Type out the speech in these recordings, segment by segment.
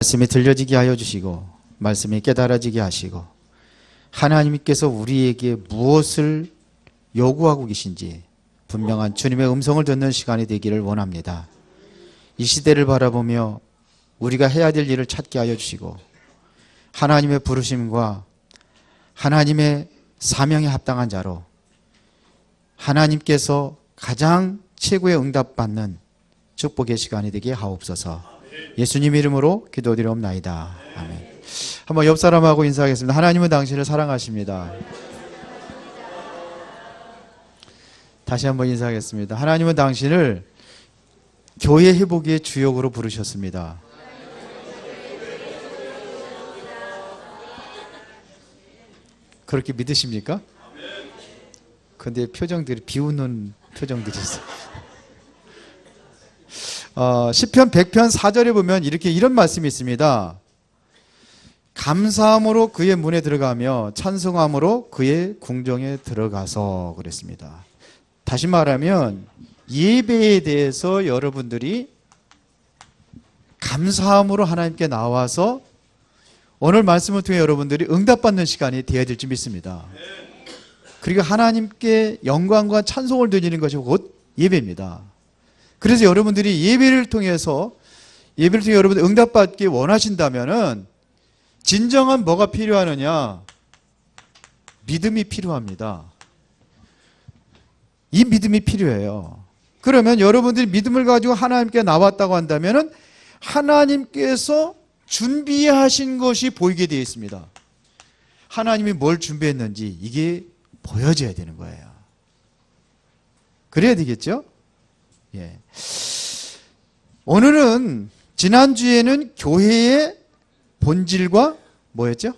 말씀이 들려지게 하여 주시고 말씀이 깨달아지게 하시고 하나님께서 우리에게 무엇을 요구하고 계신지 분명한 주님의 음성을 듣는 시간이 되기를 원합니다. 이 시대를 바라보며 우리가 해야 될 일을 찾게 하여 주시고 하나님의 부르심과 하나님의 사명에 합당한 자로 하나님께서 가장 최고의 응답받는 축복의 시간이 되게 하옵소서. 예수님 이름으로 기도드리옵나이다. 아멘. 한번 옆 사람하고 인사하겠습니다. 하나님은 당신을 사랑하십니다. 다시 한번 인사하겠습니다. 하나님은 당신을 교회 회복의 주역으로 부르셨습니다. 그렇게 믿으십니까? 근데 표정들이 비웃는 표정들이 있어요. 시편 100편 4절에 보면 이런 말씀이 있습니다. 감사함으로 그의 문에 들어가며 찬송함으로 그의 궁정에 들어가서 그랬습니다. 다시 말하면 예배에 대해서 여러분들이 감사함으로 하나님께 나와서 오늘 말씀을 통해 여러분들이 응답받는 시간이 되어야 될지 믿습니다. 그리고 하나님께 영광과 찬송을 드리는 것이 곧 예배입니다. 그래서 여러분들이 예배를 통해서 여러분들 응답받기 원하신다면은 진정한 뭐가 필요하느냐? 믿음이 필요합니다. 이 믿음이 필요해요. 그러면 여러분들이 믿음을 가지고 하나님께 나왔다고 한다면은 하나님께서 준비하신 것이 보이게 되어 있습니다. 하나님이 뭘 준비했는지 이게 보여져야 되는 거예요. 그래야 되겠죠? 예. 오늘은 지난주에는 교회의 본질과 뭐였죠?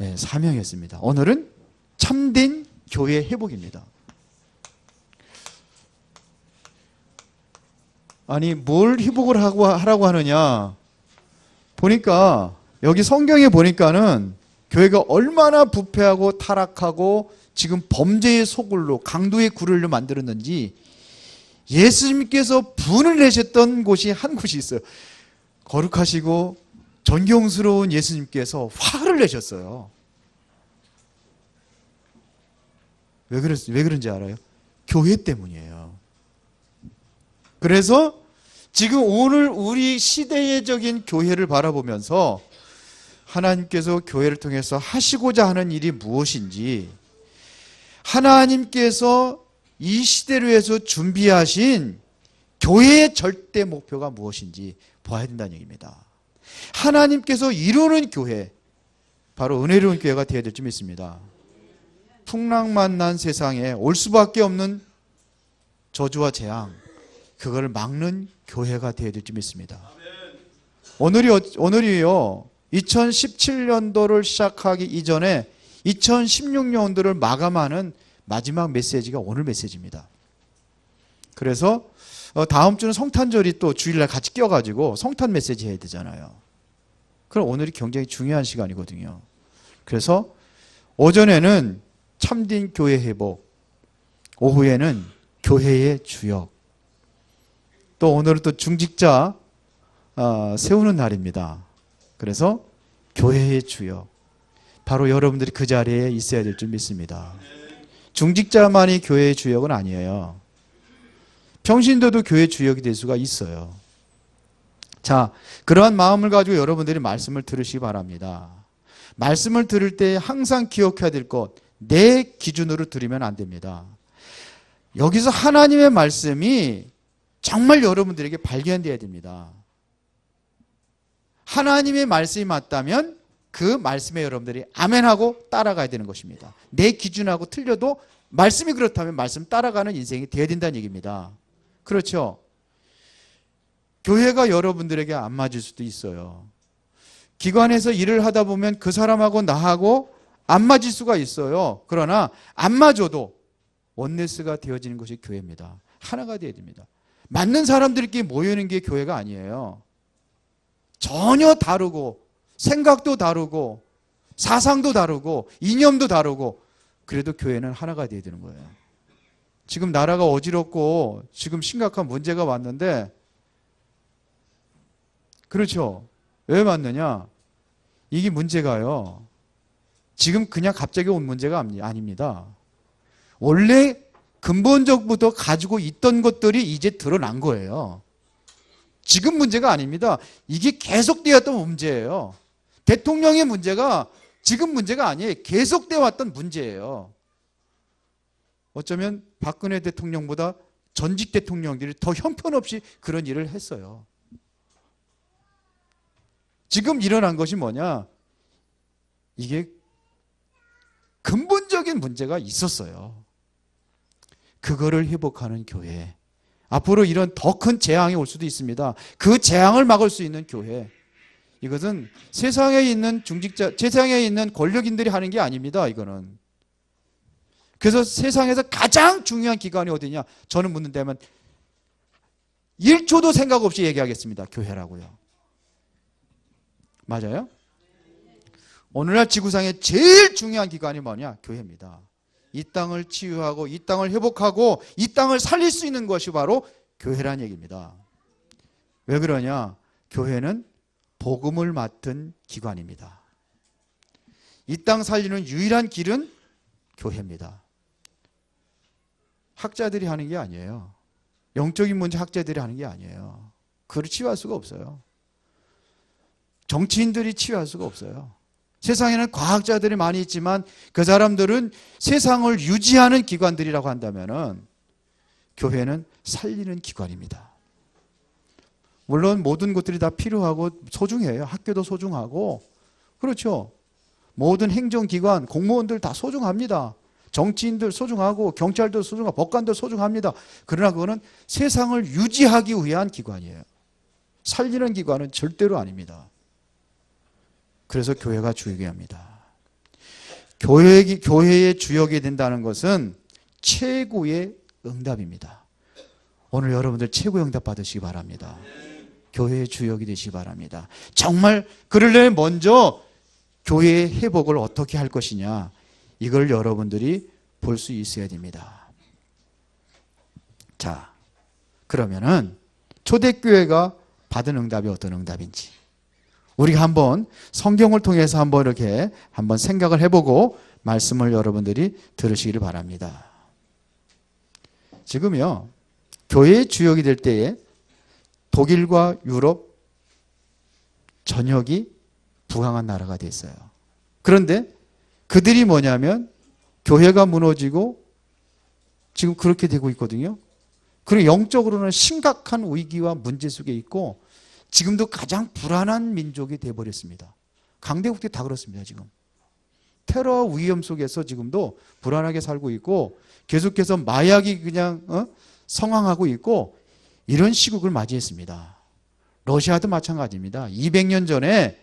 예, 사명이었습니다. 오늘은 참된 교회 회복입니다. 아니 뭘 회복을 하라고 하느냐 보니까 여기 성경에 보니까는 교회가 얼마나 부패하고 타락하고 지금 범죄의 소굴로 강도의 굴을 만들었는지 예수님께서 분을 내셨던 곳이 한 곳이 있어요. 거룩하시고 존경스러운 예수님께서 화를 내셨어요. 왜 그런지 알아요? 교회 때문이에요. 그래서 지금 오늘 우리 시대적인 교회를 바라보면서 하나님께서 교회를 통해서 하시고자 하는 일이 무엇인지 하나님께서 이 시대를 위해서 준비하신 교회의 절대 목표가 무엇인지 봐야 된다는 얘기입니다. 하나님께서 이루는 교회, 바로 은혜로운 교회가 되어야 될 줄 믿습니다. 풍랑만난 세상에 올 수밖에 없는 저주와 재앙, 그걸 막는 교회가 되어야 될 줄 믿습니다. 오늘이요 2017년도를 시작하기 이전에 2016년도를 마감하는 마지막 메시지가 오늘 메시지입니다. 그래서 다음 주는 성탄절이 또 주일날 같이 껴가지고 성탄 메시지 해야 되잖아요. 그럼 오늘이 굉장히 중요한 시간이거든요. 그래서 오전에는 참된 교회 회복, 오후에는 교회의 주역, 또 오늘은 또 중직자 세우는 날입니다. 그래서 교회의 주역, 바로 여러분들이 그 자리에 있어야 될 줄 믿습니다. 중직자만이 교회의 주역은 아니에요. 평신도도 교회의 주역이 될 수가 있어요. 자, 그러한 마음을 가지고 여러분들이 말씀을 들으시기 바랍니다. 말씀을 들을 때 항상 기억해야 될 것, 내 기준으로 들으면 안 됩니다. 여기서 하나님의 말씀이 정말 여러분들에게 발견되어야 됩니다. 하나님의 말씀이 맞다면 그 말씀에 여러분들이 아멘하고 따라가야 되는 것입니다. 내 기준하고 틀려도 말씀이 그렇다면 말씀 따라가는 인생이 되어야 된다는 얘기입니다. 그렇죠? 교회가 여러분들에게 안 맞을 수도 있어요. 기관에서 일을 하다 보면 그 사람하고 나하고 안 맞을 수가 있어요. 그러나 안 맞아도 원네스가 되어지는 것이 교회입니다. 하나가 되어야 됩니다. 맞는 사람들끼리 모이는 게 교회가 아니에요. 전혀 다르고 생각도 다르고 사상도 다르고 이념도 다르고 그래도 교회는 하나가 되어야 되는 거예요. 지금 나라가 어지럽고 지금 심각한 문제가 왔는데 그렇죠. 왜 맞느냐? 이게 문제가요. 지금 그냥 갑자기 온 문제가 아닙니다. 원래 근본적부터 가지고 있던 것들이 이제 드러난 거예요. 지금 문제가 아닙니다. 이게 계속되었던 문제예요. 대통령의 문제가 지금 문제가 아니에요. 계속되어 왔던 문제예요. 어쩌면 박근혜 대통령보다 전직 대통령들이 더 형편없이 그런 일을 했어요. 지금 일어난 것이 뭐냐? 이게 근본적인 문제가 있었어요. 그거를 회복하는 교회. 앞으로 이런 더 큰 재앙이 올 수도 있습니다. 그 재앙을 막을 수 있는 교회. 이것은 세상에 있는 중직자, 세상에 있는 권력인들이 하는 게 아닙니다. 이거는. 그래서 세상에서 가장 중요한 기관이 어디냐? 저는 묻는다면 1초도 생각 없이 얘기하겠습니다. 교회라고요. 맞아요? 오늘날 지구상에 제일 중요한 기관이 뭐냐? 교회입니다. 이 땅을 치유하고 이 땅을 회복하고 이 땅을 살릴 수 있는 것이 바로 교회란 얘기입니다. 왜 그러냐? 교회는 복음을 맡은 기관입니다. 이 땅 살리는 유일한 길은 교회입니다. 학자들이 하는 게 아니에요. 영적인 문제 학자들이 하는 게 아니에요. 그걸 치유할 수가 없어요. 정치인들이 치유할 수가 없어요. 세상에는 과학자들이 많이 있지만 그 사람들은 세상을 유지하는 기관들이라고 한다면은 교회는 살리는 기관입니다. 물론 모든 것들이 다 필요하고 소중해요. 학교도 소중하고 그렇죠. 모든 행정기관, 공무원들 다 소중합니다. 정치인들 소중하고 경찰도 소중하고 법관도 소중합니다. 그러나 그거는 세상을 유지하기 위한 기관이에요. 살리는 기관은 절대로 아닙니다. 그래서 교회가 주역이 합니다. 교회의 주역이 된다는 것은 최고의 응답입니다. 오늘 여러분들 최고의 응답 받으시기 바랍니다. 교회의 주역이 되시기 바랍니다. 정말 그러려면 먼저 교회의 회복을 어떻게 할 것이냐, 이걸 여러분들이 볼 수 있어야 됩니다. 자, 그러면은 초대교회가 받은 응답이 어떤 응답인지 우리가 한번 성경을 통해서 한번 이렇게 한번 생각을 해보고 말씀을 여러분들이 들으시기를 바랍니다. 지금요, 교회의 주역이 될 때에 독일과 유럽 전역이 부강한 나라가 됐어요. 그런데 그들이 뭐냐면 교회가 무너지고 지금 그렇게 되고 있거든요. 그리고 영적으로는 심각한 위기와 문제 속에 있고 지금도 가장 불안한 민족이 되어버렸습니다. 강대국들이 다 그렇습니다. 지금 테러 위험 속에서 지금도 불안하게 살고 있고 계속해서 마약이 그냥 성황하고 있고 이런 시국을 맞이했습니다. 러시아도 마찬가지입니다. 200년 전에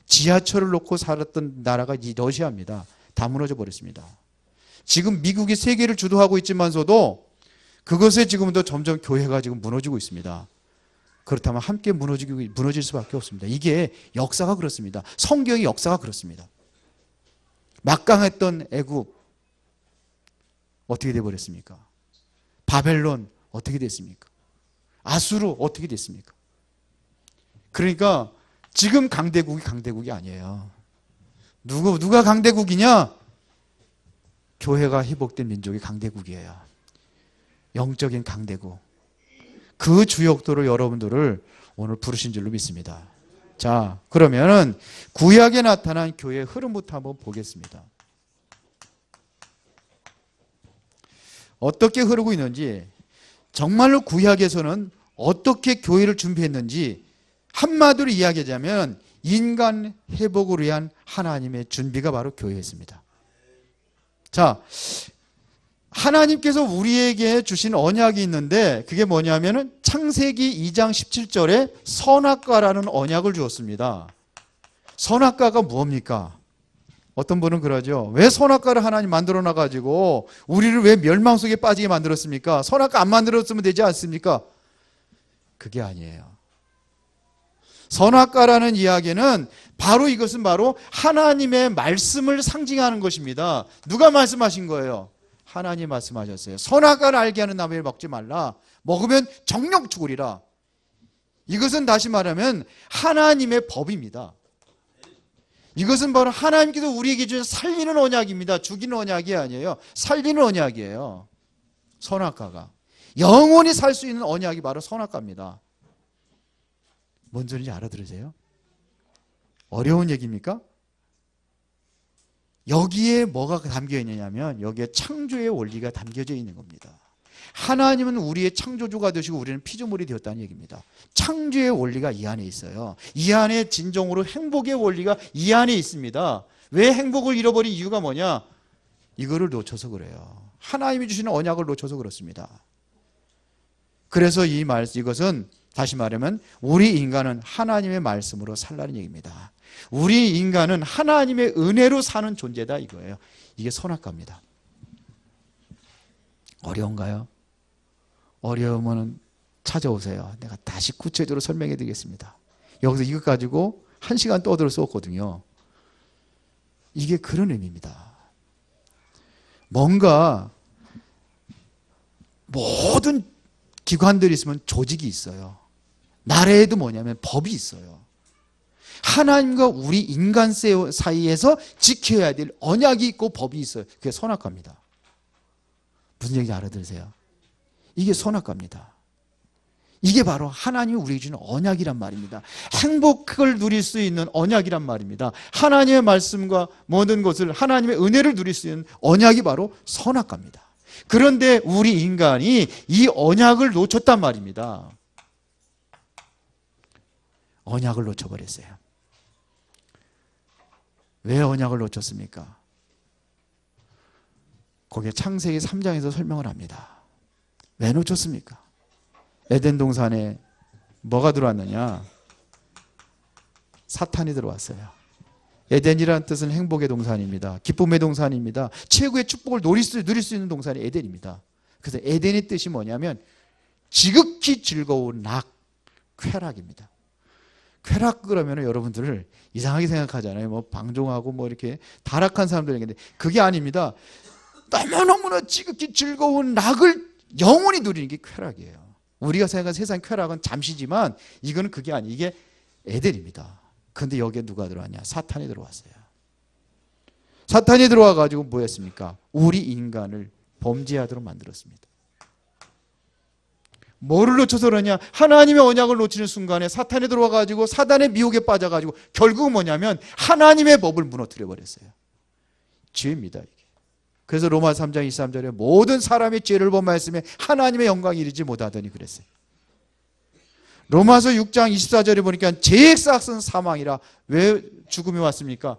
지하철을 놓고 살았던 나라가 이 러시아입니다. 다 무너져 버렸습니다. 지금 미국이 세계를 주도하고 있지만서도 그것에 지금도 점점 교회가 지금 무너지고 있습니다. 그렇다면 함께 무너질 수밖에 없습니다. 이게 역사가 그렇습니다. 성경의 역사가 그렇습니다. 막강했던 애굽 어떻게 돼버렸습니까? 바벨론 어떻게 됐습니까? 아수르 어떻게 됐습니까? 그러니까 지금 강대국이 아니에요. 누가 강대국이냐? 교회가 회복된 민족이 강대국이에요. 영적인 강대국. 그 주역도를 여러분들을 오늘 부르신 줄로 믿습니다. 자, 그러면은 구약에 나타난 교회의 흐름부터 한번 보겠습니다. 어떻게 흐르고 있는지, 정말로 구약에서는 어떻게 교회를 준비했는지 한마디로 이야기하자면 인간 회복을 위한 하나님의 준비가 바로 교회였습니다. 자, 하나님께서 우리에게 주신 언약이 있는데 그게 뭐냐면은 창세기 2장 17절에 선악과라는 언약을 주었습니다. 선악과가 뭡니까? 어떤 분은 그러죠. 왜 선악과를 하나님 만들어 놔가지고 우리를 왜 멸망 속에 빠지게 만들었습니까? 선악과 안 만들었으면 되지 않습니까? 그게 아니에요. 선악과라는 이야기는 바로 이것은 바로 하나님의 말씀을 상징하는 것입니다. 누가 말씀하신 거예요? 하나님 말씀하셨어요. 선악과를 알게 하는 나무를 먹지 말라. 먹으면 정령 죽으리라. 이것은 다시 말하면 하나님의 법입니다. 이것은 바로 하나님께서 우리에게 주신 살리는 언약입니다. 죽이는 언약이 아니에요. 살리는 언약이에요. 선악과가. 영원히 살 수 있는 언약이 바로 선악과입니다. 뭔 소리인지 알아들으세요? 어려운 얘기입니까? 여기에 뭐가 담겨 있느냐면 여기에 창조의 원리가 담겨져 있는 겁니다. 하나님은 우리의 창조주가 되시고 우리는 피조물이 되었다는 얘기입니다. 창조의 원리가 이 안에 있어요. 이 안에 진정으로 행복의 원리가 이 안에 있습니다. 왜 행복을 잃어버린 이유가 뭐냐? 이거를 놓쳐서 그래요. 하나님이 주시는 언약을 놓쳐서 그렇습니다. 그래서 이것은 다시 말하면 우리 인간은 하나님의 말씀으로 살라는 얘기입니다. 우리 인간은 하나님의 은혜로 사는 존재다 이거예요. 이게 선악과입니다. 어려운가요? 어려우면 찾아오세요. 내가 다시 구체적으로 설명해 드리겠습니다. 여기서 이것 가지고 1시간 떠들 수 없거든요. 이게 그런 의미입니다. 뭔가 모든 기관들이 있으면 조직이 있어요. 나라에도 뭐냐면 법이 있어요. 하나님과 우리 인간 사이에서 지켜야 될 언약이 있고 법이 있어요. 그게 선악과입니다. 무슨 얘기인지 알아들으세요? 이게 선악과입니다. 이게 바로 하나님이 우리에게 주는 언약이란 말입니다. 행복을 누릴 수 있는 언약이란 말입니다. 하나님의 말씀과 모든 것을 하나님의 은혜를 누릴 수 있는 언약이 바로 선악과입니다. 그런데 우리 인간이 이 언약을 놓쳤단 말입니다. 언약을 놓쳐버렸어요. 왜 언약을 놓쳤습니까? 거기에 창세기 3장에서 설명을 합니다. 왜 놓쳤습니까? 에덴 동산에 뭐가 들어왔느냐? 사탄이 들어왔어요. 에덴이라는 뜻은 행복의 동산입니다. 기쁨의 동산입니다. 최고의 축복을 누릴 수 있는 동산이 에덴입니다. 그래서 에덴의 뜻이 뭐냐면 지극히 즐거운 쾌락입니다. 쾌락 그러면 여러분들 이상하게 생각하잖아요. 뭐 방종하고 뭐 이렇게 타락한 사람들 얘기인데 그게 아닙니다. 너무너무나 지극히 즐거운 낙을 영원히 누리는 게 쾌락이에요. 우리가 생각하는 세상 쾌락은 잠시지만 이거는 그게 아니에요. 이게 에덴입니다. 그런데 여기에 누가 들어왔냐? 사탄이 들어왔어요. 사탄이 들어와 가지고 뭐 했습니까? 우리 인간을 범죄하도록 만들었습니다. 뭐를 놓쳐서 그러냐? 하나님의 언약을 놓치는 순간에 사탄이 들어와 가지고 사단의 미혹에 빠져 가지고 결국은 뭐냐면 하나님의 법을 무너뜨려 버렸어요. 죄입니다, 이게. 그래서 로마 3장 23절에 모든 사람의 죄를 범하였으며 하나님의 영광이 이르지 못하더니 그랬어요. 로마서 6장 24절에 보니까 죄의 싹은 사망이라. 왜 죽음이 왔습니까?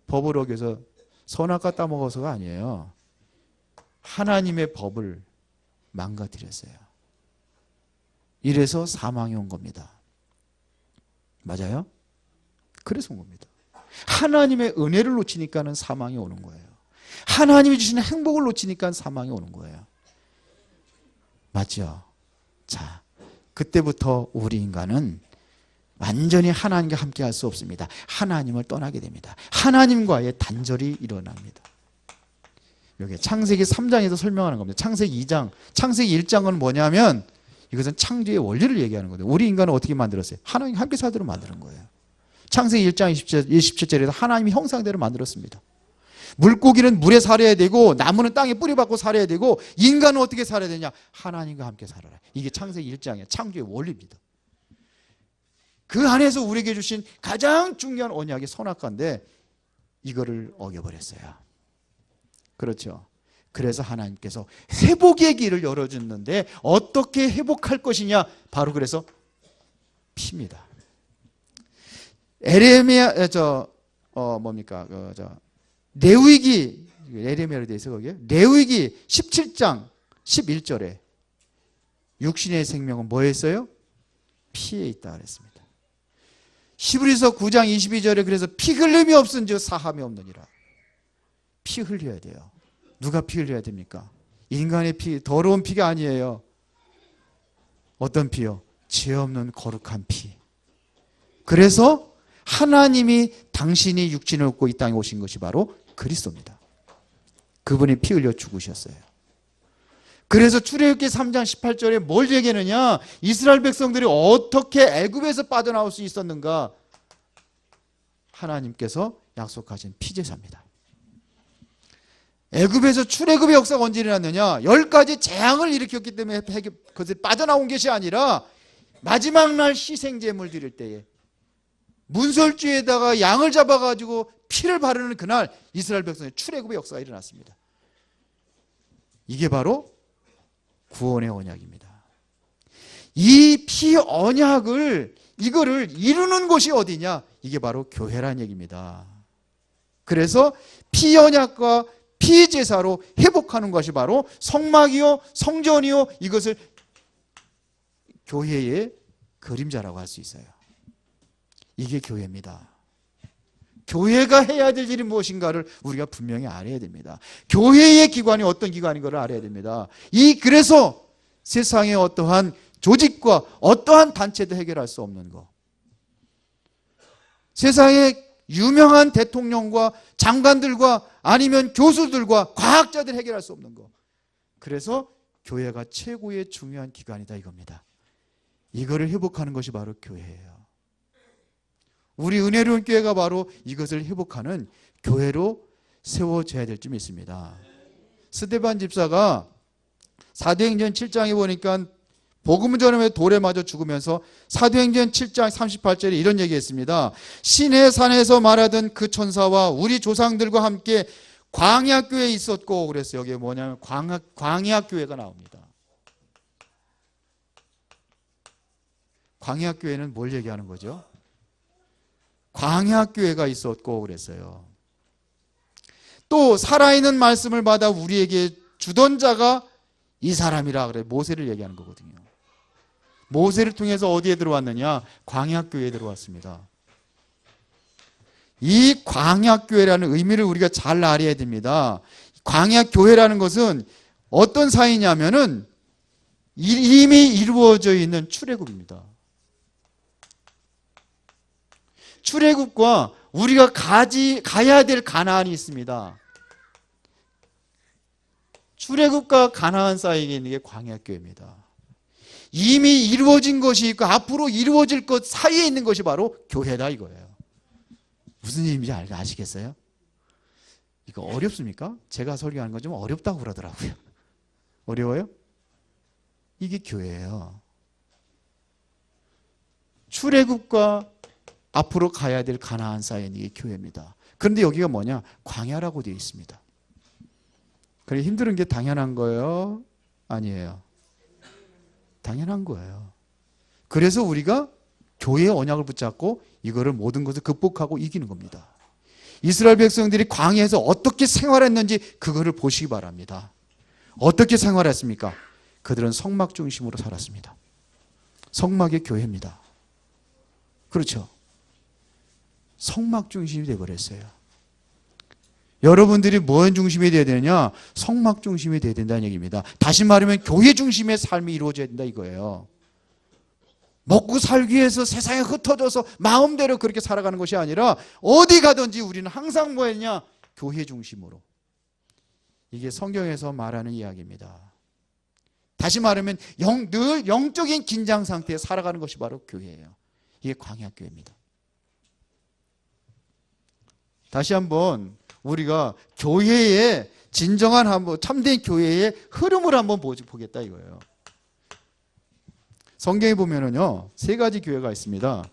법을 어겨서 선악과 따먹어서가 아니에요. 하나님의 법을 망가뜨렸어요. 이래서 사망이 온 겁니다. 맞아요? 그래서 온 겁니다. 하나님의 은혜를 놓치니까는 사망이 오는 거예요. 하나님이 주시는 행복을 놓치니까 사망이 오는 거예요. 맞죠? 자, 그때부터 우리 인간은 완전히 하나님과 함께 할 수 없습니다. 하나님을 떠나게 됩니다. 하나님과의 단절이 일어납니다. 여기 창세기 3장에서 설명하는 겁니다. 창세기 2장, 창세기 1장은 뭐냐면 이것은 창조의 원리를 얘기하는 거예요. 우리 인간은 어떻게 만들었어요? 하나님과 함께 살도록 만드는 거예요. 창세기 1장 27절에서 하나님이 형상대로 만들었습니다. 물고기는 물에 살아야 되고 나무는 땅에 뿌리박고 살아야 되고 인간은 어떻게 살아야 되냐? 하나님과 함께 살아라. 이게 창세기 1장의 창조의 원리입니다. 그 안에서 우리에게 주신 가장 중요한 언약이 선악과인데 이거를 어겨버렸어요. 그렇죠. 그래서 하나님께서 회복의 길을 열어줬는데 어떻게 회복할 것이냐? 바로 그래서 피입니다. 레위기 에레미야로 되어 있어 거기에 레위기 17장 11절에 육신의 생명은 뭐에 있어요? 피에 있다 그랬습니다. 히브리서 9장 22절에 그래서 피 흘림이 없은즉 사함이 없느니라. 피 흘려야 돼요. 누가 피 흘려야 됩니까? 인간의 피, 더러운 피가 아니에요. 어떤 피요? 죄 없는 거룩한 피. 그래서 하나님이 당신이 육신을 얻고 이 땅에 오신 것이 바로 그리스도입니다. 그분이 피 흘려 죽으셨어요. 그래서 출애굽기 3장 18절에 뭘 얘기하느냐? 이스라엘 백성들이 어떻게 애굽에서 빠져나올 수 있었는가? 하나님께서 약속하신 피제사입니다. 애굽에서 출애굽의 역사가 언제 일어났느냐? 10가지 재앙을 일으켰기 때문에 그것이 빠져나온 것이 아니라 마지막 날 희생제물 드릴 때에 문설주에다가 양을 잡아가지고 피를 바르는 그날 이스라엘 백성의 출애굽의 역사가 일어났습니다. 이게 바로 구원의 언약입니다. 이 피 언약을 이거를 이루는 곳이 어디냐? 이게 바로 교회란 얘기입니다. 그래서 피 언약과 피 제사로 회복하는 것이 바로 성막이요 성전이요 이것을 교회의 그림자라고 할 수 있어요. 이게 교회입니다. 교회가 해야 될 일이 무엇인가를 우리가 분명히 알아야 됩니다. 교회의 기관이 어떤 기관인 것을 알아야 됩니다. 그래서 세상의 어떠한 조직과 어떠한 단체도 해결할 수 없는 것. 세상의 유명한 대통령과 장관들과 아니면 교수들과 과학자들 해결할 수 없는 것. 그래서 교회가 최고의 중요한 기관이다 이겁니다. 이거를 회복하는 것이 바로 교회예요. 우리 은혜로운 교회가 바로 이것을 회복하는 교회로 세워져야 될 점이 있습니다. 스데반 집사가 사도행전 7장에 보니까 복음을 전하며 돌에 맞아 죽으면서 사도행전 7장 38절에 이런 얘기했습니다. 신의 산에서 말하던 그 천사와 우리 조상들과 함께 광야교회에 있었고 그랬어요. 여기에 뭐냐면 광야교회가 나옵니다. 광야교회는 뭘 얘기하는 거죠? 광야교회가 있었고 그랬어요. 또 살아있는 말씀을 받아 우리에게 주던 자가 이 사람이라 그래. 모세를 얘기하는 거거든요. 모세를 통해서 어디에 들어왔느냐? 광야교회에 들어왔습니다. 이 광야교회라는 의미를 우리가 잘 알아야 됩니다. 광야교회라는 것은 어떤 사이냐면은 이미 이루어져 있는 출애굽입니다. 출애굽과 우리가 가야 될 가나안이 있습니다. 출애굽과 가나안 사이에 있는 게 광야교회입니다. 이미 이루어진 것이 있고 앞으로 이루어질 것 사이에 있는 것이 바로 교회다 이거예요. 무슨 얘기인지 아시겠어요? 이거 어렵습니까? 제가 설교하는 건 좀 어렵다고 그러더라고요. 어려워요? 이게 교회예요. 출애굽과 앞으로 가야 될 가나안 사이에 있는 게 교회입니다. 그런데 여기가 뭐냐? 광야라고 되어 있습니다. 그래 힘든 게 당연한 거예요? 아니에요. 당연한 거예요. 그래서 우리가 교회의 언약을 붙잡고 이거를 모든 것을 극복하고 이기는 겁니다. 이스라엘 백성들이 광야에서 어떻게 생활했는지 그거를 보시기 바랍니다. 어떻게 생활했습니까? 그들은 성막 중심으로 살았습니다. 성막의 교회입니다. 그렇죠? 성막 중심이 되어버렸어요. 여러분들이 무엇 중심이 되어야 되느냐? 성막 중심이 되어야 된다는 얘기입니다. 다시 말하면 교회 중심의 삶이 이루어져야 된다 이거예요. 먹고 살기 위해서 세상에 흩어져서 마음대로 그렇게 살아가는 것이 아니라 어디 가든지 우리는 항상 뭐였냐? 교회 중심으로. 이게 성경에서 말하는 이야기입니다. 다시 말하면 늘 영적인 긴장 상태에 살아가는 것이 바로 교회예요. 이게 광야교회입니다. 다시 한번 우리가 교회의 진정한 참된 교회의 흐름을 한번 보겠다 이거예요. 성경에 보면은요, 세 가지 교회가 있습니다.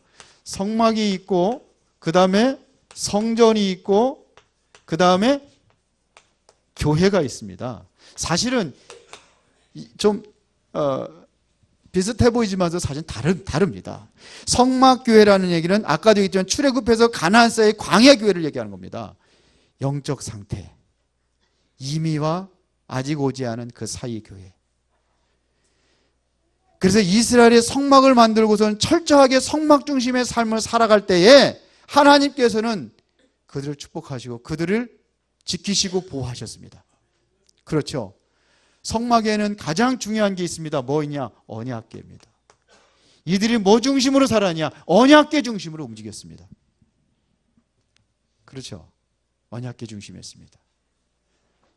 성막이 있고, 그 다음에 성전이 있고, 그 다음에 교회가 있습니다. 사실은 좀 비슷해 보이지만서 사실 다릅니다. 성막교회라는 얘기는 아까도 얘기했지만 출애굽해서 가나안 사이의 광야교회를 얘기하는 겁니다. 영적 상태, 이미와 아직 오지 않은 그 사이 교회. 그래서 이스라엘의 성막을 만들고서는 철저하게 성막 중심의 삶을 살아갈 때에 하나님께서는 그들을 축복하시고 그들을 지키시고 보호하셨습니다. 그렇죠? 성막에는 가장 중요한 게 있습니다. 뭐냐? 언약궤입니다. 이들이 뭐 중심으로 살았냐? 언약궤 중심으로 움직였습니다. 그렇죠? 언약궤 중심이었습니다.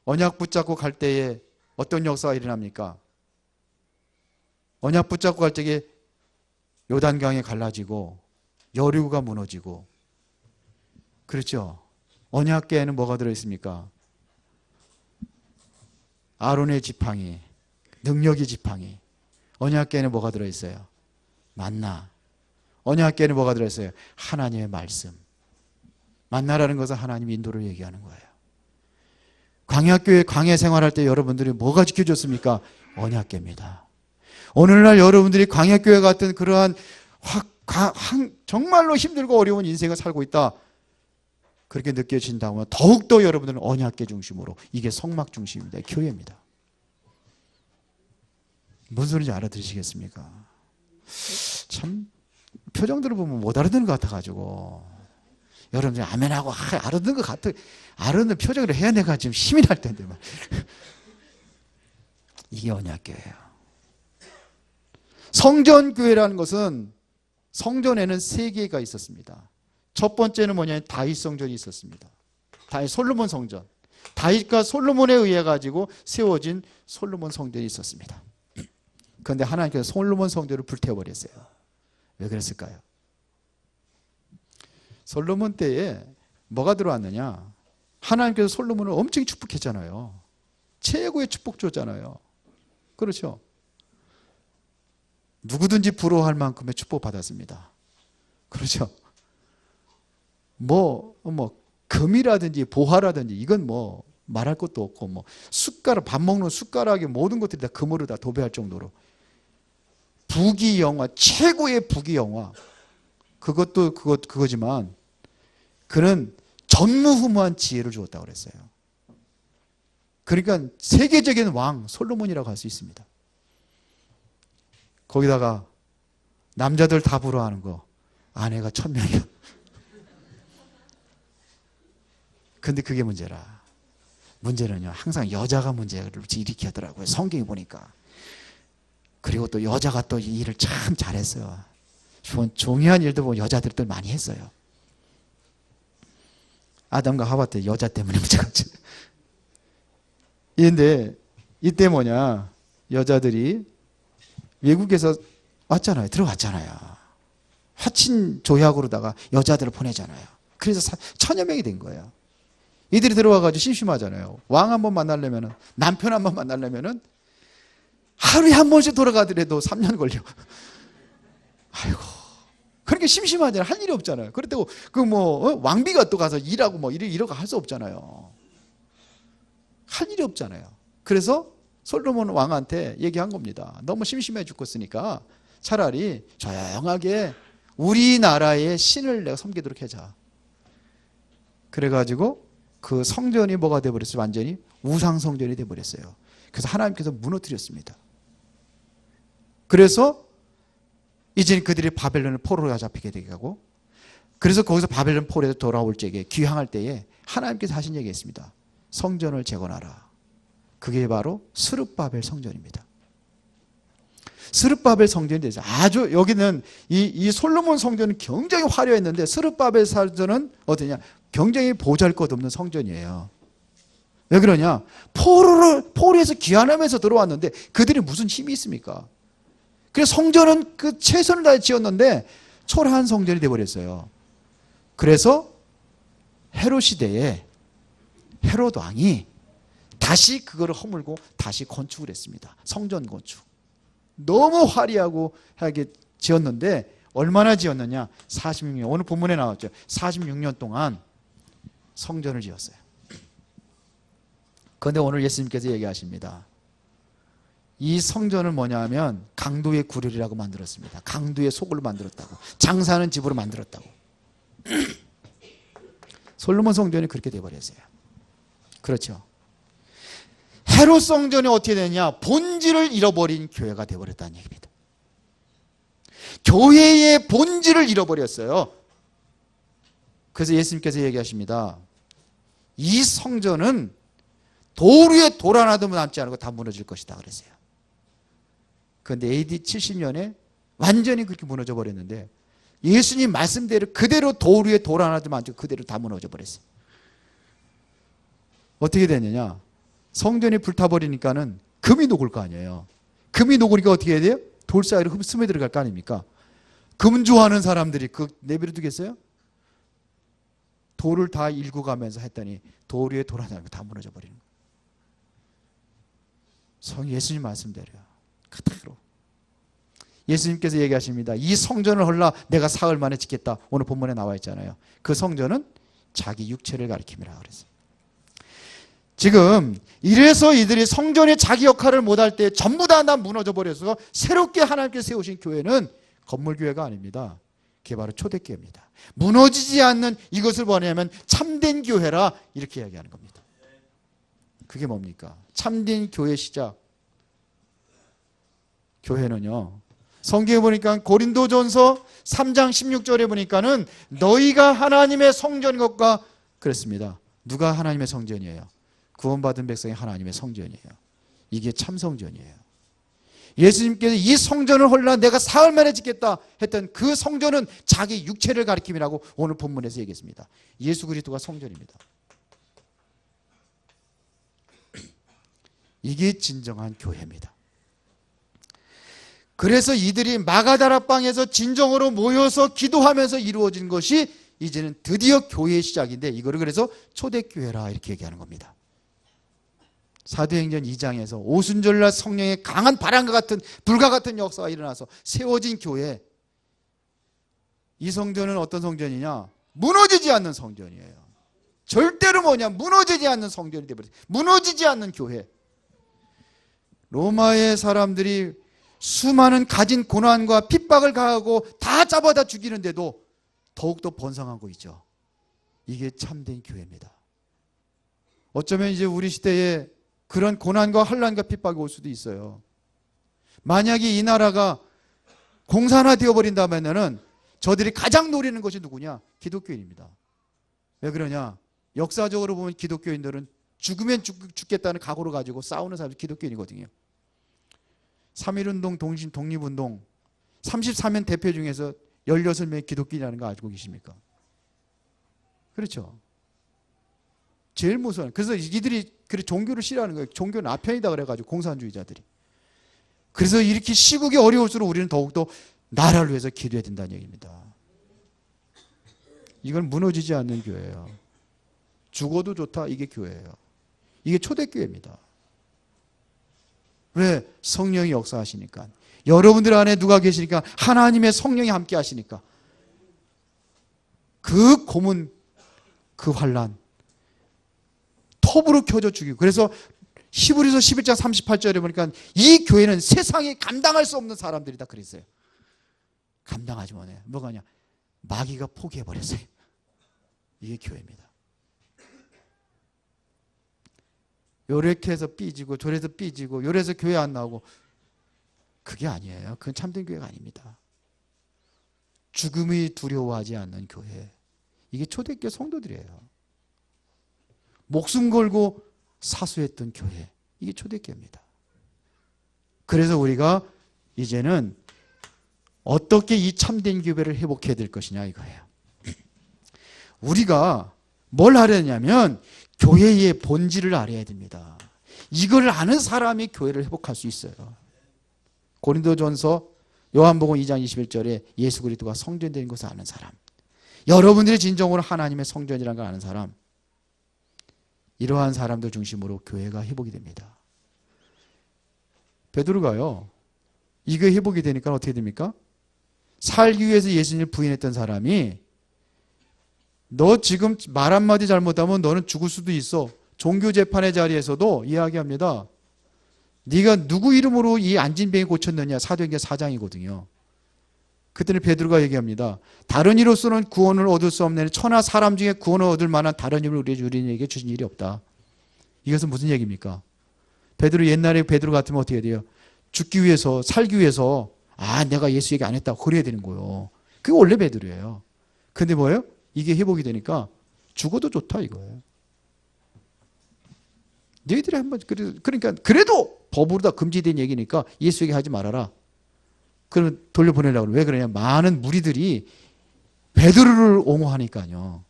언약 붙잡고 갈 때에 어떤 역사가 일어납니까? 언약 붙잡고 갈 적에 요단강이 갈라지고 여리고가 무너지고, 그렇죠? 언약궤에는 뭐가 들어있습니까? 아론의 지팡이, 능력의 지팡이. 언약궤에는 뭐가 들어있어요? 만나. 언약궤에는 뭐가 들어있어요? 하나님의 말씀. 만나라는 것은 하나님의 인도를 얘기하는 거예요. 광야교회 광야 생활할 때 여러분들이 뭐가 지켜줬습니까? 언약궤입니다. 오늘날 여러분들이 광야교회 같은 그러한 정말로 힘들고 어려운 인생을 살고 있다, 그렇게 느껴진다면 더욱더 여러분들은 언약궤 중심으로, 이게 성막 중심입니다. 교회입니다. 무슨 소리인지 알아들으시겠습니까? 참 표정들을 보면 못 알아듣는 것 같아가지고 여러분들이 아멘하고 알아듣는 것 같아, 알아듣는 표정을 해야 내가 지금 힘이 날 텐데 말. 이게 언약궤예요. 성전교회라는 것은 성전에는 3개가 있었습니다. 첫 번째는 뭐냐면 다윗 성전이 있었습니다. 다윗 솔로몬 성전. 다윗과 솔로몬에 의해 가지고 세워진 솔로몬 성전이 있었습니다. 그런데 하나님께서 솔로몬 성전을 불태워버렸어요. 왜 그랬을까요? 솔로몬 때에 뭐가 들어왔느냐? 하나님께서 솔로몬을 엄청 축복했잖아요. 최고의 축복 줬잖아요. 그렇죠? 누구든지 부러워할 만큼의 축복 받았습니다. 그렇죠? 금이라든지 보화라든지 이건 뭐 말할 것도 없고, 뭐 숟가락, 밥 먹는 숟가락이 모든 것들이 다 금으로 다 도배할 정도로 부귀영화, 최고의 부귀영화. 그거지만 그는 전무후무한 지혜를 주었다고 그랬어요. 그러니까 세계적인 왕 솔로몬이라고 할 수 있습니다. 거기다가 남자들 다 부러워하는 거, 아내가 1000명이야. 근데 그게 문제라. 문제는요, 항상 여자가 문제를 일으키더라고요. 성경에 보니까. 그리고 또 여자가 또 이 일을 참 잘했어요. 중요한 일도 보면 여자들도 많이 했어요. 아담과 하와 때 여자 때문에 문제였지. 그런데 이때 뭐냐, 여자들이 외국에서 왔잖아요. 들어왔잖아요. 화친 조약으로다가 여자들을 보내잖아요. 그래서 1000여 명이 된 거예요. 이들이 들어와가지고 심심하잖아요. 왕 한 번 만나려면, 남편 한 번 만나려면 하루에 한 번씩 돌아가더라도 3년 걸려. 아이고. 그렇게 심심하잖아요. 할 일이 없잖아요. 그렇다고 왕비가 또 가서 일하고 이러고 할 수 없잖아요. 할 일이 없잖아요. 그래서 솔로몬 왕한테 얘기한 겁니다. 너무 심심해 죽겠으니까 차라리 조용하게 우리나라의 신을 내가 섬기도록 하자. 그래가지고 그 성전이 뭐가 돼버렸어요? 완전히 우상성전이 돼버렸어요. 그래서 하나님께서 무너뜨렸습니다. 그래서 이제 그들이 바벨론을 포로로 잡히게 되게 하고, 그래서 거기서 바벨론 포로에서 돌아올 적에, 귀향할 때에 하나님께서 하신 얘기가 있습니다. 성전을 재건하라. 그게 바로 스룹바벨 성전입니다. 스룹바벨 성전이 되죠. 아주 여기는 이 솔로몬 성전은 굉장히 화려했는데 스룹바벨 성전은 어떠냐? 굉장히 보잘것없는 성전이에요. 왜 그러냐? 포로에서 귀환하면서 들어왔는데 그들이 무슨 힘이 있습니까? 그래서 성전은 그 최선을 다해 지었는데 초라한 성전이 되어버렸어요. 그래서 헤롯 시대에 헤롯 왕이 다시 그거를 허물고 다시 건축을 했습니다. 성전 건축. 너무 화려하고 하게 지었는데 얼마나 지었느냐? 46년. 오늘 본문에 나왔죠. 46년 동안 성전을 지었어요. 그런데 오늘 예수님께서 얘기하십니다. 이 성전을 뭐냐면 강도의 구렬이라고 만들었습니다. 강도의 속을 만들었다고. 장사하는 집으로 만들었다고. 솔로몬 성전이 그렇게 돼버렸어요. 그렇죠. 헤롯 성전이 어떻게 되냐? 본질을 잃어버린 교회가 돼버렸다는 얘기입니다. 교회의 본질을 잃어버렸어요. 그래서 예수님께서 얘기하십니다. 이 성전은 돌 위에 돌 하나도 남지 않고 다 무너질 것이다 그랬어요. 그런데 AD 70년에 완전히 그렇게 무너져 버렸는데 예수님 말씀대로 그대로 돌 위에 돌 하나도 남지 않고 그대로 다 무너져 버렸어요. 어떻게 됐느냐? 성전이 불타버리니까는 금이 녹을 거 아니에요. 금이 녹으니까 어떻게 해야 돼요? 돌 사이로 스며 들어갈 거 아닙니까? 금 좋아하는 사람들이 그 내버려 두겠어요? 돌을 다 일구 가면서 했더니 돌 위에 돌 하나 다 무너져 버리는 거예요. 예수님 말씀대로요. 그대로. 예수님께서 얘기하십니다. 이 성전을 헐라 내가 사흘 만에 짓겠다. 오늘 본문에 나와 있잖아요. 그 성전은 자기 육체를 가리킴이라 그랬어요. 지금 이래서 이들이 성전의 자기 역할을 못할 때 전부 다 무너져 버려서 새롭게 하나님께서 세우신 교회는 건물교회가 아닙니다. 그게 바로 초대교회입니다. 무너지지 않는 이것을 뭐냐면 참된 교회라 이렇게 이야기하는 겁니다. 그게 뭡니까? 참된 교회 시작. 교회는요. 성경에 보니까 고린도전서 3장 16절에 보니까는 너희가 하나님의 성전인 것과 그랬습니다. 누가 하나님의 성전이에요? 구원받은 백성이 하나님의 성전이에요. 이게 참 성전이에요. 예수님께서 이 성전을 헐라 내가 사흘 만에 짓겠다 했던 그 성전은 자기 육체를 가리킴이라고 오늘 본문에서 얘기했습니다. 예수 그리스도가 성전입니다. 이게 진정한 교회입니다. 그래서 이들이 마가다라방에서 진정으로 모여서 기도하면서 이루어진 것이 이제는 드디어 교회의 시작인데 이거를 그래서 초대교회라 이렇게 얘기하는 겁니다. 사도행전 2장에서 오순절날 성령의 강한 바람과 같은 불과 같은 역사가 일어나서 세워진 교회. 이 성전은 어떤 성전이냐? 무너지지 않는 성전이에요. 절대로 무너지지 않는 성전이 되어버렸어요. 무너지지 않는 교회. 로마의 사람들이 수많은 가진 고난과 핍박을 가하고 다 잡아다 죽이는데도 더욱더 번성하고 있죠. 이게 참된 교회입니다. 어쩌면 이제 우리 시대에 그런 고난과 환난과 핍박이 올 수도 있어요. 만약에 이 나라가 공산화 되어버린다면은 저들이 가장 노리는 것이 누구냐? 기독교인입니다. 왜 그러냐? 역사적으로 보면 기독교인들은 죽으면 죽겠다는 각오를 가지고 싸우는 사람이 기독교인이거든요. 3.1운동, 독립운동 34명 대표 중에서 16명이 기독교인이라는 거 알고 계십니까? 그렇죠. 제일 무서워요. 그래서 이들이 종교를 싫어하는 거예요. 종교는 아편이다 그래가지고 공산주의자들이. 그래서 이렇게 시국이 어려울수록 우리는 더욱더 나라를 위해서 기도해야 된다는 얘기입니다. 이건 무너지지 않는 교회예요. 죽어도 좋다 이게 교회예요. 이게 초대교회입니다. 왜? 성령이 역사하시니까. 여러분들 안에 누가 계시니까 하나님의 성령이 함께 하시니까 그 고문, 그 환난 톱으로 켜져 죽이고. 그래서 히브리서 11장 38절에 보니까 이 교회는 세상이 감당할 수 없는 사람들이다 그랬어요. 감당하지 못해. 뭐가냐? 마귀가 포기해버렸어요. 이게 교회입니다. 요렇게 해서 삐지고 저래서 삐지고 요래서 교회 안 나오고 그게 아니에요. 그건 참된 교회가 아닙니다. 죽음이 두려워하지 않는 교회. 이게 초대교회 성도들이에요. 목숨 걸고 사수했던 교회. 이게 초대교회입니다. 그래서 우리가 이제는 어떻게 이 참된 교회를 회복해야 될 것이냐 이거예요. 우리가 뭘 하려냐면 교회의 본질을 알아야 됩니다. 이걸 아는 사람이 교회를 회복할 수 있어요. 고린도전서 요한복음 2장 21절에 예수 그리스도가 성전된 것을 아는 사람. 여러분들이 진정으로 하나님의 성전이라는 걸 아는 사람. 이러한 사람들 중심으로 교회가 회복이 됩니다. 베드로가요. 이게 회복이 되니까 어떻게 됩니까? 살기 위해서 예수님을 부인했던 사람이 너 지금 말 한마디 잘못하면 너는 죽을 수도 있어. 종교재판의 자리에서도 이야기합니다. 네가 누구 이름으로 이 안진병이 고쳤느냐. 사도행전 4장이거든요. 그때는 베드로가 얘기합니다. 다른 이로서는 구원을 얻을 수 없는 천하 사람 중에 구원을 얻을 만한 다른 이름을 우리에게 주신 일이 없다. 이것은 무슨 얘기입니까? 베드로 옛날에 베드로 같으면 어떻게 돼요? 죽기 위해서 살기 위해서 내가 예수 얘기 안 했다 그래야 되는 거예요. 그게 원래 베드로예요. 근데 뭐예요? 이게 회복이 되니까 죽어도 좋다 이거예요. 너희들이 한번 그러니까 그래도 법으로 다 금지된 얘기니까 예수 얘기 하지 말아라. 그러면 돌려보내려고 그래요. 왜 그러냐? 많은 무리들이 베드로를 옹호하니까요.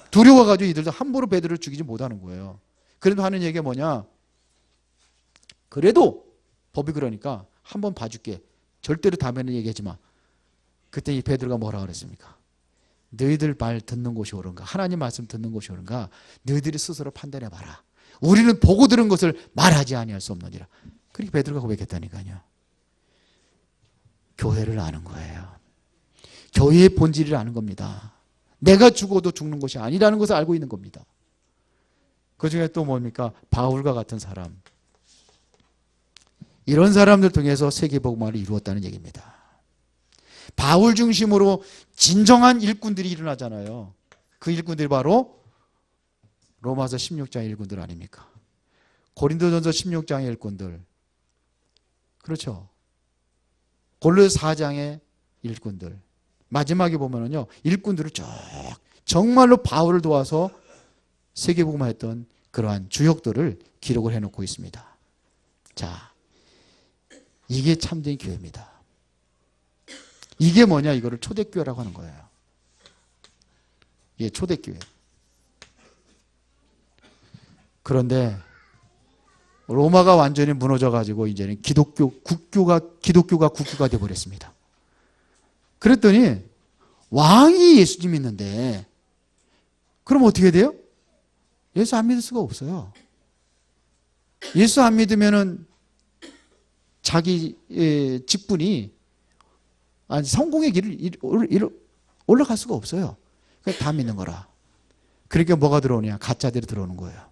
두려워가지고 이들도 함부로 베드로를 죽이지 못하는 거예요. 그래도 하는 얘기가 뭐냐? 그래도 법이 그러니까 한번 봐줄게. 절대로 다음에는 얘기하지 마. 그때 이 베드로가 뭐라 그랬습니까? 너희들 말 듣는 곳이 옳은가? 하나님 말씀 듣는 곳이 옳은가? 너희들이 스스로 판단해봐라. 우리는 보고 들은 것을 말하지 아니할 수 없느니라. 그렇게 베드로가 고백했다니까요. 교회를 아는 거예요. 교회의 본질을 아는 겁니다. 내가 죽어도 죽는 것이 아니라는 것을 알고 있는 겁니다. 그 중에 또 뭡니까? 바울과 같은 사람. 이런 사람들 통해서 세계복음화를 이루었다는 얘기입니다. 바울 중심으로 진정한 일꾼들이 일어나잖아요. 그 일꾼들이 바로 로마서 16장의 일꾼들 아닙니까? 고린도전서 16장의 일꾼들. 그렇죠. 골로새 4장의 일꾼들. 마지막에 보면은요, 일꾼들을 쭉 정말로 바울을 도와서 세계복음화했던 그러한 주역들을 기록을 해놓고 있습니다. 자, 이게 참된 교회입니다. 이게 뭐냐? 이거를 초대교회라고 하는 거예요. 이게 초대교회. 그런데 로마가 완전히 무너져가지고 이제는 기독교가 국교가 되어버렸습니다. 그랬더니 왕이 예수님 믿는데 그럼 어떻게 돼요? 예수 안 믿을 수가 없어요. 예수 안 믿으면은 자기 직분이 성공의 길을 올라갈 수가 없어요. 그러니까 다 믿는 거라. 그러니까 뭐가 들어오냐? 가짜들이 들어오는 거예요.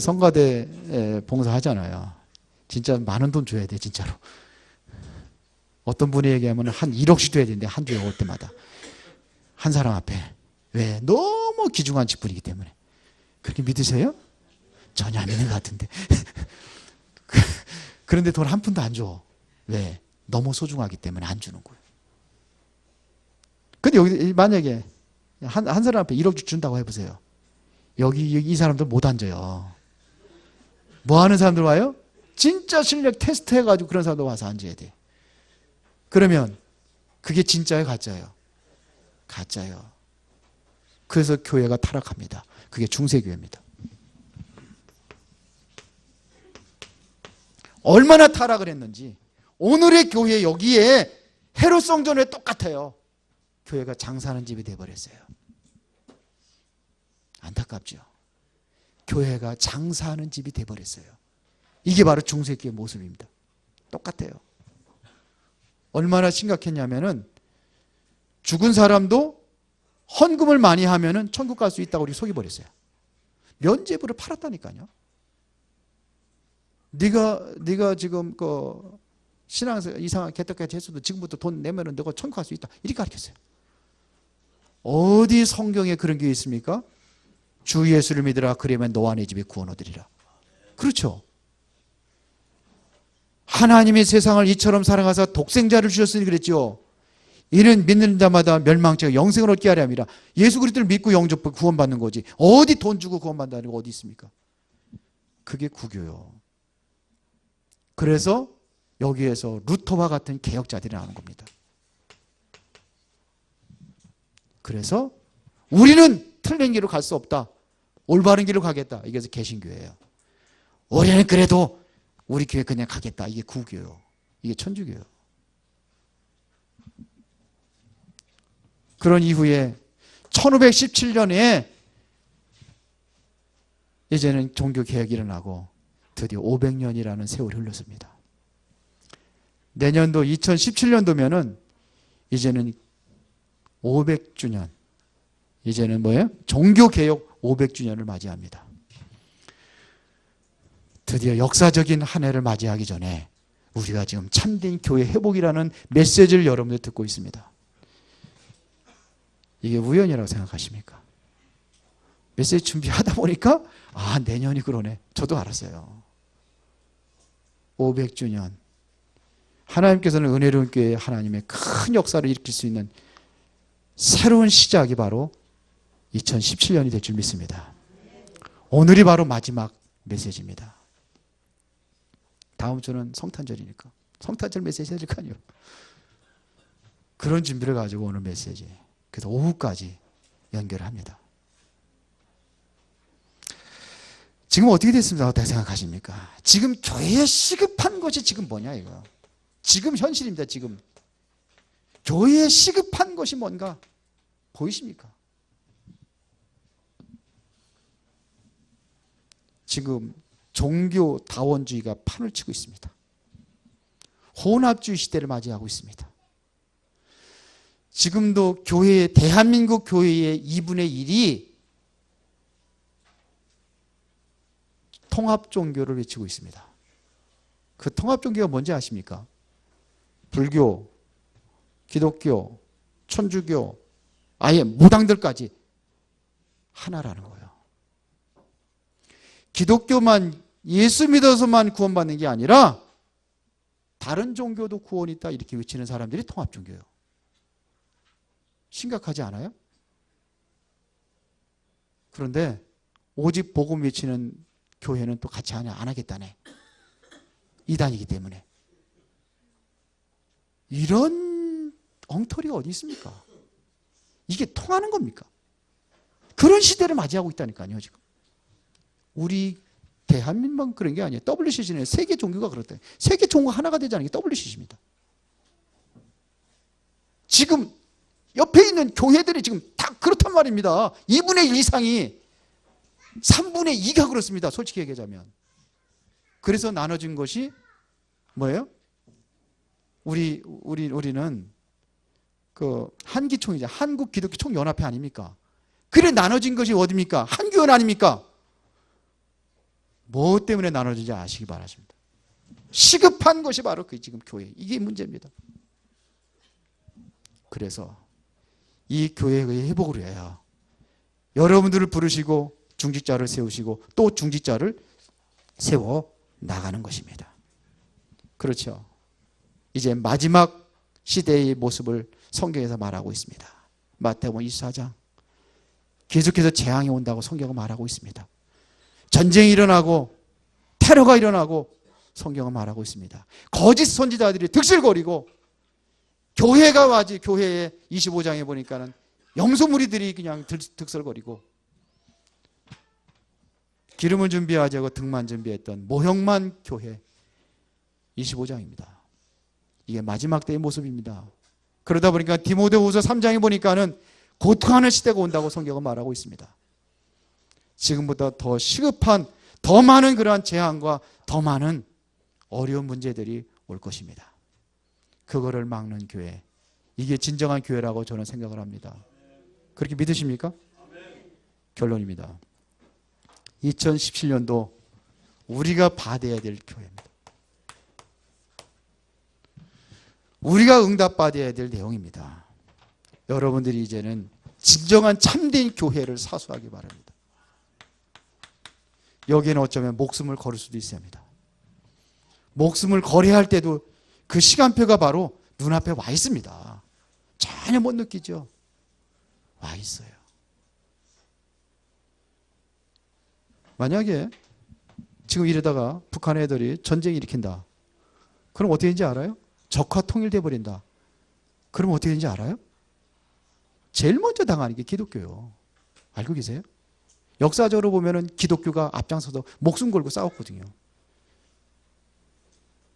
성가대 봉사하잖아요. 진짜 많은 돈 줘야 돼, 진짜로. 어떤 분이 얘기하면 한 1억씩 줘야 되는데, 한 주에 올 때마다. 한 사람 앞에. 왜? 너무 귀중한 직분이기 때문에. 그렇게 믿으세요? 전혀 안 믿는 것 같은데. 그런데 돈 한 푼도 안 줘. 왜? 너무 소중하기 때문에 안 주는 거예요. 근데 여기 만약에 한 사람 앞에 1억 준다고 해보세요. 여기 이 사람들 못 앉아요. 뭐 하는 사람들 와요? 진짜 실력 테스트 해가지고 그런 사람들 와서 앉아야 돼. 그러면 그게 진짜예요, 가짜예요? 가짜예요. 그래서 교회가 타락합니다. 그게 중세교회입니다. 얼마나 타락을 했는지 오늘의 교회 여기에 헤롯 성전에 똑같아요. 교회가 장사하는 집이 돼버렸어요. 안타깝죠. 교회가 장사하는 집이 돼버렸어요. 이게 바로 중세교회 모습입니다. 똑같아요. 얼마나 심각했냐면은 죽은 사람도 헌금을 많이 하면은 천국 갈 수 있다고 우리 속여버렸어요. 면죄부를 팔았다니까요. 네가 지금 그 신앙에서 이상한 개떡같이 했어도 지금부터 돈 내면은 너가 천국 갈 수 있다. 이렇게 가르쳤어요. 어디 성경에 그런 게 있습니까? 주 예수를 믿으라 그러면 너와 네 집에 구원 얻으리라. 그렇죠. 하나님이 세상을 이처럼 사랑하사 독생자를 주셨으니 그랬죠. 이는 믿는 자마다 멸망치 영생을 얻게 하려 함이라. 예수 그리스도를 믿고 영접 구원받는 거지. 어디 돈 주고 구원받는다는 거 어디 있습니까? 그게 구교요. 그래서 여기에서 루터와 같은 개혁자들이 나오는 겁니다. 그래서 우리는 틀린 길로 갈 수 없다. 올바른 길로 가겠다. 이게 개신교예요. 우리는 그래도 우리 교회 그냥 가겠다. 이게 구교요. 이게 천주교요. 그런 이후에 1517년에 이제는 종교개혁이 일어나고 드디어 500년이라는 세월이 흘렀습니다. 내년도 2017년도면은 이제는 500주년. 이제는 뭐예요? 종교개혁 500주년을 맞이합니다. 드디어 역사적인 한 해를 맞이하기 전에 우리가 지금 참된 교회 회복이라는 메시지를 여러분들 듣고 있습니다. 이게 우연이라고 생각하십니까? 메시지 준비하다 보니까 내년이 그러네. 저도 알았어요. 500주년. 하나님께서는 은혜로운 교회에 하나님의 큰 역사를 일으킬 수 있는 새로운 시작이 바로 2017년이 될 줄 믿습니다. 오늘이 바로 마지막 메시지입니다. 다음 주는 성탄절이니까 성탄절 메시지 해줄 거 아니에요. 그런 준비를 가지고 오는 메시지. 그래서 오후까지 연결합니다. 지금 어떻게 됐습니까? 어떻게 생각하십니까? 지금 교회에 시급한 것이 지금 뭐냐 이거. 지금 현실입니다. 지금 교회에 시급한 것이 뭔가 보이십니까? 지금 종교 다원주의가 판을 치고 있습니다. 혼합주의 시대를 맞이하고 있습니다. 지금도 교회, 대한민국 교회의 2분의 1이 통합 종교를 외치고 있습니다. 그 통합 종교가 뭔지 아십니까? 불교, 기독교, 천주교, 아예 무당들까지 하나라는 거예요. 기독교만 예수 믿어서만 구원받는 게 아니라 다른 종교도 구원이 있다 이렇게 외치는 사람들이 통합 종교예요. 심각하지 않아요? 그런데 오직 복음 외치는 교회는 또 같이 안 하겠다네. 이단이기 때문에. 이런 엉터리가 어디 있습니까? 이게 통하는 겁니까? 그런 시대를 맞이하고 있다니까요, 지금. 우리 대한민국만 그런 게 아니에요. WCC는 세계 종교가 그렇다. 세계 종교가 하나가 되자는 게 WCC입니다. 지금 옆에 있는 교회들이 지금 다 그렇단 말입니다. 2분의 1 이상이 3분의 2가 그렇습니다. 솔직히 얘기하자면. 그래서 나눠진 것이 뭐예요? 우리는 그 한기총이죠. 한국 기독교 총연합회 아닙니까? 그래 나눠진 것이 어디입니까? 한교원 아닙니까? 뭐 때문에 나눠진지 아시기 바랍니다. 시급한 것이 바로 그 지금 교회. 이게 문제입니다. 그래서 이 교회의 회복을 위하여 여러분들을 부르시고 중직자를 세우시고 또 중직자를 세워 나가는 것입니다. 그렇죠. 이제 마지막 시대의 모습을 성경에서 말하고 있습니다. 마태복음 24장. 계속해서 재앙이 온다고 성경은 말하고 있습니다. 전쟁이 일어나고 테러가 일어나고 성경은 말하고 있습니다. 거짓 선지자들이 득실거리고 교회가 와지 교회에 25장에 보니까는 염소무리들이 그냥 득설거리고 기름을 준비하지 않고 등만 준비했던 모형만 교회 25장입니다. 이게 마지막 때의 모습입니다. 그러다 보니까 디모데후서 3장에 보니까는 고통하는 시대가 온다고 성경은 말하고 있습니다. 지금보다 더 시급한 더 많은 그러한 재앙과 더 많은 어려운 문제들이 올 것입니다. 그거를 막는 교회, 이게 진정한 교회라고 저는 생각을 합니다. 그렇게 믿으십니까? 결론입니다. 2017년도 우리가 받아야 될 교회입니다. 우리가 응답받아야 될 내용입니다. 여러분들이 이제는 진정한 참된 교회를 사수하기 바랍니다. 여기에는 어쩌면 목숨을 걸을 수도 있습니다. 목숨을 걸어야 할 때도 그 시간표가 바로 눈앞에 와 있습니다. 전혀 못 느끼죠? 와 있어요. 만약에 지금 이러다가 북한 애들이 전쟁 일으킨다. 그럼 어떻게 되는지 알아요? 적화 통일돼 버린다. 그럼 어떻게 되는지 알아요? 제일 먼저 당하는 게 기독교예요. 알고 계세요? 역사적으로 보면은 기독교가 앞장서서 목숨 걸고 싸웠거든요.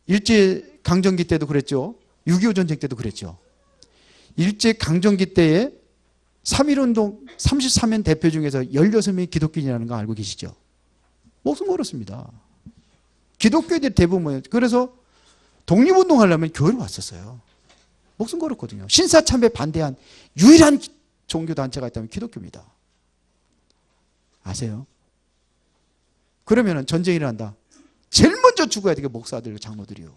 일제강점기 때도 그랬죠. 6.25 전쟁 때도 그랬죠. 일제강점기 때에 3.1운동 33명 대표 중에서 16명이 기독교인이라는 거 알고 계시죠? 목숨 걸었습니다. 기독교인들이 대부분. 그래서 독립운동 하려면 교회로 왔었어요. 목숨 걸었거든요. 신사참배 반대한 유일한 종교단체가 있다면 기독교입니다. 아세요? 그러면 전쟁이 일어난다. 제일 먼저 죽어야 되게 목사들, 장로들이요.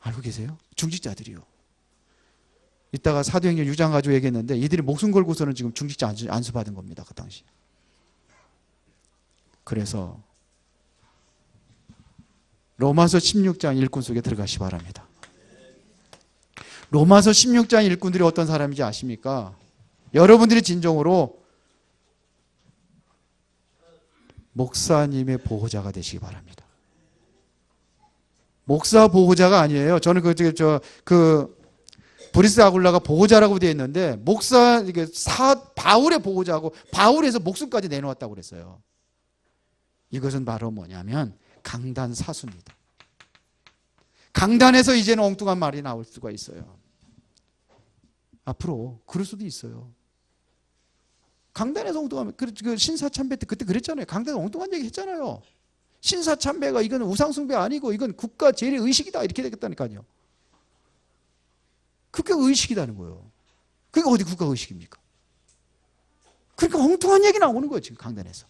알고 계세요? 중직자들이요. 이따가 사도행전 6장 가지고 얘기했는데 이들이 목숨 걸고서는 지금 중직자 안수받은 겁니다. 그 당시. 그래서 로마서 16장 일꾼 속에 들어가시 바랍니다. 로마서 16장 일꾼들이 어떤 사람인지 아십니까? 여러분들이 진정으로 목사님의 보호자가 되시기 바랍니다. 목사 보호자가 아니에요. 저는 브리스 아굴라가 보호자라고 되어 있는데 바울의 보호자고 바울에서 목숨까지 내놓았다고 그랬어요. 이것은 바로 뭐냐면 강단사수입니다. 강단에서 이제는 엉뚱한 말이 나올 수가 있어요. 앞으로 그럴 수도 있어요. 강단에서 엉뚱한, 그 신사참배 때 그때 그랬잖아요. 강단에서 엉뚱한 얘기 했잖아요. 신사참배가 이건 우상숭배 아니고 이건 국가 재래 의식이다 이렇게 되겠다니까요. 국가 의식이라는 거예요. 그게 어디 국가 의식입니까? 그러니까 엉뚱한 얘기 나오는 거예요. 지금 강단에서.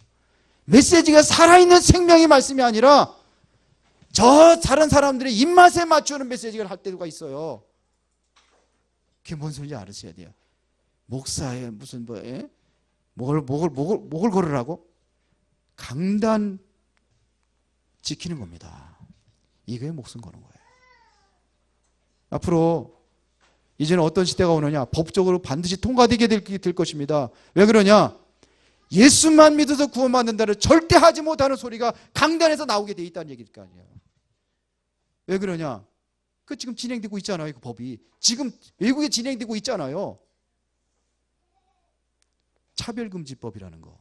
메시지가 살아있는 생명의 말씀이 아니라 저 다른 사람들의 입맛에 맞추는 메시지를 할 때가 있어요. 그게 뭔 소리인지 알으셔야 돼요. 목사의 무슨 목을 걸으라고? 강단 지키는 겁니다. 이거에 목숨 거는 거예요. 앞으로 이제는 어떤 시대가 오느냐? 법적으로 반드시 통과되게 될 것입니다. 왜 그러냐? 예수만 믿어서 구원받는다를 절대 하지 못하는 소리가 강단에서 나오게 돼 있다는 얘기일 거 아니에요. 왜 그러냐? 그 지금 진행되고 있잖아요. 그 법이 지금 외국에 진행되고 있잖아요. 차별금지법이라는 거.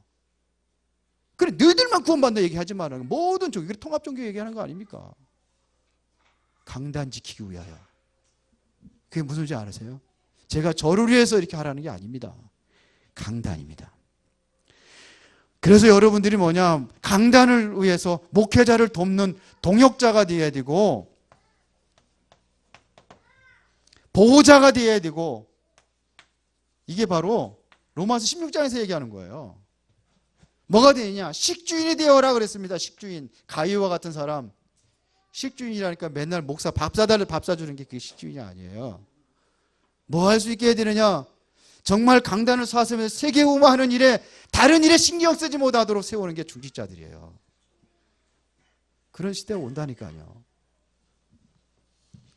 그래 너희들만 구원받는다 얘기하지 마라. 모든 종교, 통합종교 얘기하는 거 아닙니까? 강단 지키기 위하여. 그게 무슨 소리인지 아세요? 제가 저를 위해서 이렇게 하라는 게 아닙니다. 강단입니다. 그래서 여러분들이 뭐냐? 강단을 위해서 목회자를 돕는 동역자가 되어야 되고 보호자가 되어야 되고, 이게 바로 로마서 16장에서 얘기하는 거예요. 뭐가 되느냐? 식주인이 되어라 그랬습니다. 식주인. 가이와 같은 사람. 식주인이라니까 맨날 목사 밥 사주는 게 그게 식주인이 아니에요. 뭐 할 수 있게 해야 되느냐? 정말 강단을 쌓으면서 세계복음화하는 일에 다른 일에 신경 쓰지 못하도록 세우는 게 중직자들이에요. 그런 시대가 온다니까요.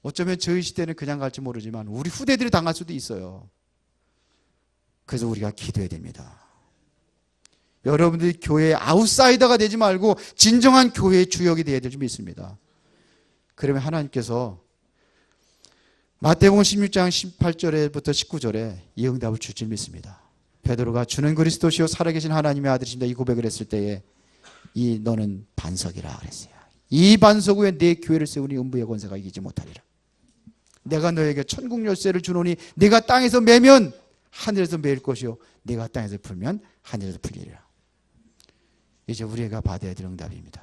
어쩌면 저희 시대는 그냥 갈지 모르지만 우리 후대들이 당할 수도 있어요. 그래서 우리가 기도해야 됩니다. 여러분들이 교회의 아웃사이더가 되지 말고 진정한 교회의 주역이 되어야 될 줄 믿습니다. 그러면 하나님께서 마태복음 16장 18절부터 19절에 이 응답을 줄 줄 믿습니다. 베드로가 주는 그리스도시요 살아계신 하나님의 아들이십니다 이 고백을 했을 때에 이 너는 반석이라 그랬어요. 이 반석 위에 내 교회를 세우니 음부의 권세가 이기지 못하리라. 내가 너에게 천국 열쇠를 주노니 내가 땅에서 매면 하늘에서 매일 것이요 내가 땅에서 풀면 하늘에서 풀리리라. 이제 우리가 받아야 될 응답입니다.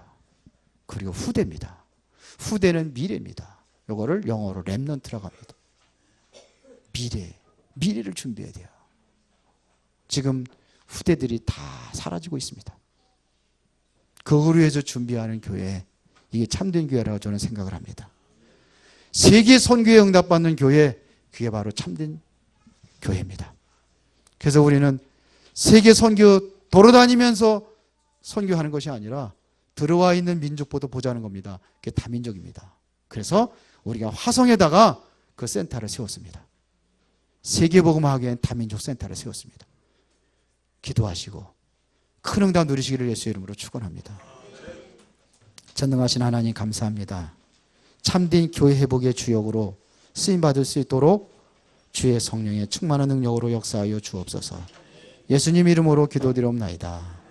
그리고 후대입니다. 후대는 미래입니다. 이거를 영어로 렘넌트라고 합니다. 미래를 준비해야 돼요. 지금 후대들이 다 사라지고 있습니다. 그걸 위해서 준비하는 교회, 이게 참된 교회라고 저는 생각을 합니다. 세계 선교에 응답받는 교회, 그게 바로 참된 교회입니다. 그래서 우리는 세계 선교 돌아다니면서 선교하는 것이 아니라 들어와 있는 민족보다 보자는 겁니다. 그게 다민족입니다. 그래서 우리가 화성에다가 그 센터를 세웠습니다. 세계복음화하기엔 다민족 센터를 세웠습니다. 기도하시고 큰 응답 누리시기를 예수의 이름으로 축원합니다. 전능하신 하나님 감사합니다. 참된 교회 회복의 주역으로 쓰임받을 수 있도록 주의 성령의 충만한 능력으로 역사하여 주옵소서. 예수님 이름으로 기도드리옵나이다.